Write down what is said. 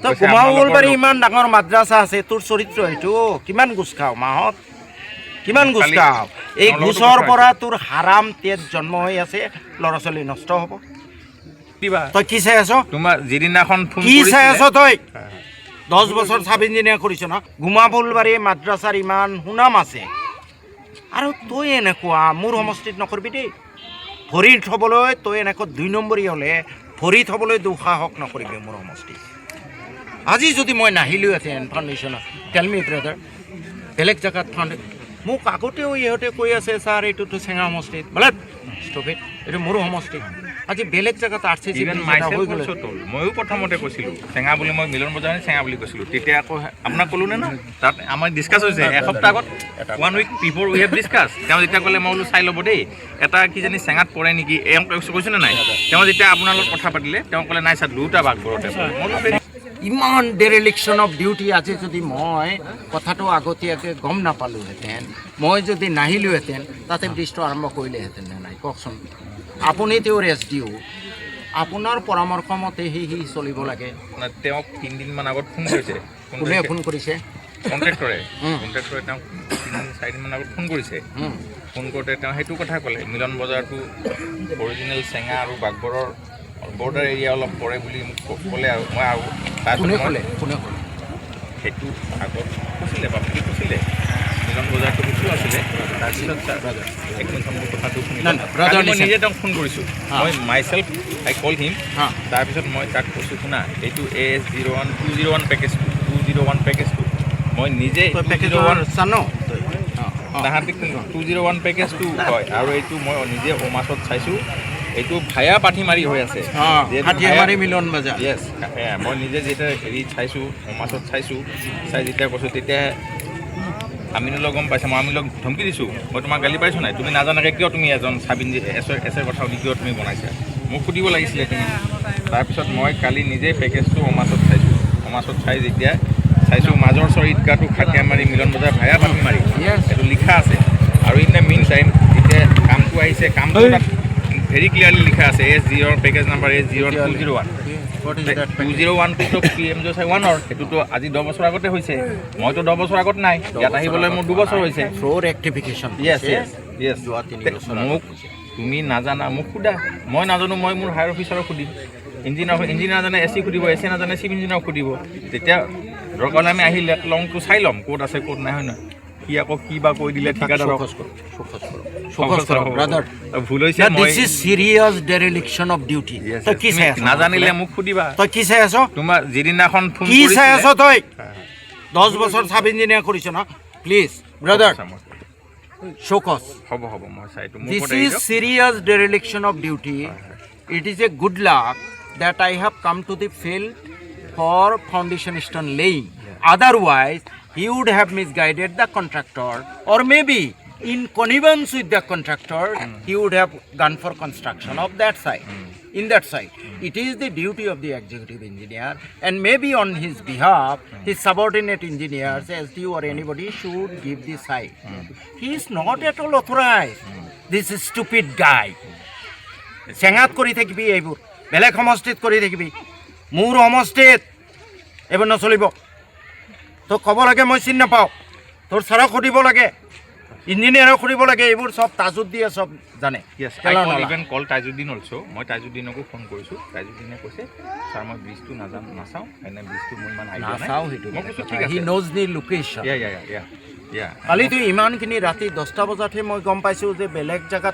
তই গুমাবুলবাৰী ইমান ডাঙৰ মাদ্ৰাছা আছে, তোৰ চৰিত্ৰ এইটো কিমান গোচ খাও মাহত, কিমান গোচ খাও? এই গোচৰ পৰা তোৰ হাৰাম তেজ জন্ম হৈ আছে, ল'ৰা ছোৱালী নষ্ট হ'ব। তই কি চাই আছ? তোমাৰ যিদিনাখন কি চাই আছ তই? 10 বছৰ চাব ইঞ্জিনিয়াৰ কৰিছ ন? গুমাবুলবাৰী মাদ্ৰাছাৰ ইমান সুনাম আছে আৰু তই এনেকুৱা মোৰ সমষ্টিত নকৰিবি দেই। ভৰি থ'বলৈ তই এনেকৈ 2 নম্বৰী হ'লে ভৰি থ'বলৈ দুঃসাহস নকৰিবি মোৰ সমষ্টিত। আজি যদি মই নাহিলোহেঁতেন ফাউণ্ডেশ্যনত, টেল মি ব্ৰাদাৰ, বেলেগ জেগাত মোক আগতেও ইহঁতে কৈ আছে ছাৰ এইটোতো চেঙা সমষ্টিত, বোলে ষ্টপিড, এইটো মোৰো সমষ্টি। আজি বেলেগ জেগাত আৰ চি চি হৈ গ'ল। ময়ো প্ৰথমতে কৈছিলোঁ চেঙা বুলি, মই মিলন বজাৰ চেঙা বুলি কৈছিলোঁ। তেতিয়া আকৌ আপোনাক ক'লোঁ নে নহয়, তাত আমাৰ ডিছকাছ হৈছে এসপ্তাহ আগত, 1 week before we have discuss. তেওঁ যেতিয়া ক'লে মই বোলো চাই ল'ব দেই, এটা কিজানি চেঙাত পৰে নেকি, এওঁ কৈছোঁ নে নাই? তেওঁ যেতিয়া আপোনাৰ লগত কথা পাতিলে তেওঁ ক'লে নাই ছাৰ 2টা বাঘবোৰতে পৰে। মই বোলো ইমান ডেৰিলিকশ্যন অফ ডিউটি। আজি যদি মই কথাটো আগতীয়াকৈ গম নাপালোহেঁতেন, মই যদি নাহিলোহেঁতেন, তাতে ব্ৰিজটো আৰম্ভ কৰিলেহেঁতেন নে নাই কওকচোন? আপুনি তেওঁৰ এছ ডি অ', আপোনাৰ পৰামৰ্শ মতে সি চলিব লাগে। তেওঁক 3 দিনমান আগত ফোন কৰিছে। কোনে ফোন কৰিছে? কণ্ট্ৰেক্টৰে তেওঁক 3-4 দিনমান আগত ফোন কৰিছে। ফোন কৰোঁতে তেওঁ সেইটো কথা ক'লে, মিলন বজাৰটো অৰিজিনেল চেঙা আৰু বাঘবৰৰ বৰ্ডাৰ এৰিয়া অলপ পৰে বুলি মোক ক'লে। আৰু মই আৰু কোনে ক'লে সেইটো আগত কৈছিলে, বাপুকে কৈছিলে, মিলন বজাৰটো কিছু আছিলে। তাৰপিছত এক মিনিট মোৰ কথাটো শুনি, মই নিজে তেওঁক ফোন কৰিছোঁ। মই মাইছেল্ফ আই কল হিম। তাৰপিছত মই তাক কৈছোঁ শুনা, এইটো AS01 201 পেকেজটো, 201 পেকেজটো মই নিজে তাহাঁতি 201 পেকেজটো হয়। আৰু এইটো মই নিজে ওমাছত চাইছোঁ, এইটো ভায়া পাঠিমাৰি হৈ আছে, মিলন বজাৰ। য়েছ, মই নিজে যেতিয়া হেৰি চাইছোঁ, ওমাছত চাইছোঁ, চাই যেতিয়া কৈছোঁ তেতিয়া আমিনুলক গম পাইছে। মই আমিনুলক ধমকি দিছোঁ, মই তোমাক গালি পাইছোঁ নাই? তুমি নাজানাকৈ কিয় তুমি এজন চাব এছৰ কথা সুধি কিয় তুমি বনাইছা? মোক সুধিব লাগিছিলে তুমি। তাৰপিছত মই কালি নিজে পেকেজটো ওমাছত চাইছোঁ। ওমাছত চাই যেতিয়া চাইছোঁ মাজৰ চৰ ঈদগাহটো খাটিয়ামাৰি মিলন বজাৰ ভায়া পাঠিমাৰি, এইটো লিখা আছে। আৰু ইন দ্য মিন টাইম যেতিয়া কামটো আহিছে, কামটো তাত ভেৰি ক্লিয়াৰলি লিখা আছে AS0 পেকেজ নাম্বাৰ AS0201। 201টোতো PM01ৰ, সেইটোতো আজি 10 বছৰ আগতে হৈছে। মইতো 10 বছৰ আগত নাই, ইয়াত আহিবলৈ মোৰ 2 বছৰ হৈছে। মোক তুমি নাজানা মোক সোধা, মই নাজানো মই মোৰ হায়াৰ অফিচাৰক সুধিম। ইঞ্জিনিয়াৰ নাজানে AC সুধিব, AC নাজানে চিফ ইঞ্জিনিয়াৰক সুধিব। তেতিয়া দৰকাৰ আমি আহিলে লংটো চাই ল'ম ক'ত আছে ক'ত নাই, হয় নহয়? সি আকৌ কি বা কৈ দিলে ঠিকাদাৰক। ভুল হৈছে, নাজানিলে মোক সুধিবা। তই কি চাই আছ? তোমাৰ যিদিনাখন ফোন কি চাই আছ তই? 10 বছৰ চাব ইঞ্জিনিয়াৰ কৰিছ না? প্লিজ ব্ৰাদাৰ, হ'ব মই চাইটো। This is serious dereliction of duty. It is a good luck that I have come to the field for foundation stone laying. Otherwise, he would have misguided the contractor, or maybe in connivance with the contractor, he would have gone for construction of that side. In that side, it is the duty of the executive engineer, and maybe on his behalf, his subordinate engineers, SDO or anybody, should give the side. He is not at all authorized. This is stupid guy. চেঙাত কৰি থাকিবি, এইবোৰ বেলেগ সমষ্টিত কৰি থাকিবি, মোৰ সমষ্টিত এইবোৰ নচলিব। তোক ক'ব লাগে মই চিনি নাপাওঁ, তোৰ ছাৰক সুধিব লাগে, ইঞ্জিনিয়াৰক সুধিব লাগে, এইবোৰ চব তাজুদ্দিনে চব জানে। কল তাজুদ্দিন অলছো, মই তাজুদ্দিনকো ফোন কৰিছোঁ। তাজুদ্দিনে কৈছে ছাৰ মই ব্ৰিজটো নাচাওঁ, এনে ব্ৰিজটো মই ইমান আইডিয়া নাই। He knows the location. কালি তুই ইমানখিনি ৰাতি 10টা বজাতহে মই গম পাইছোঁ যে বেলেগ জেগাত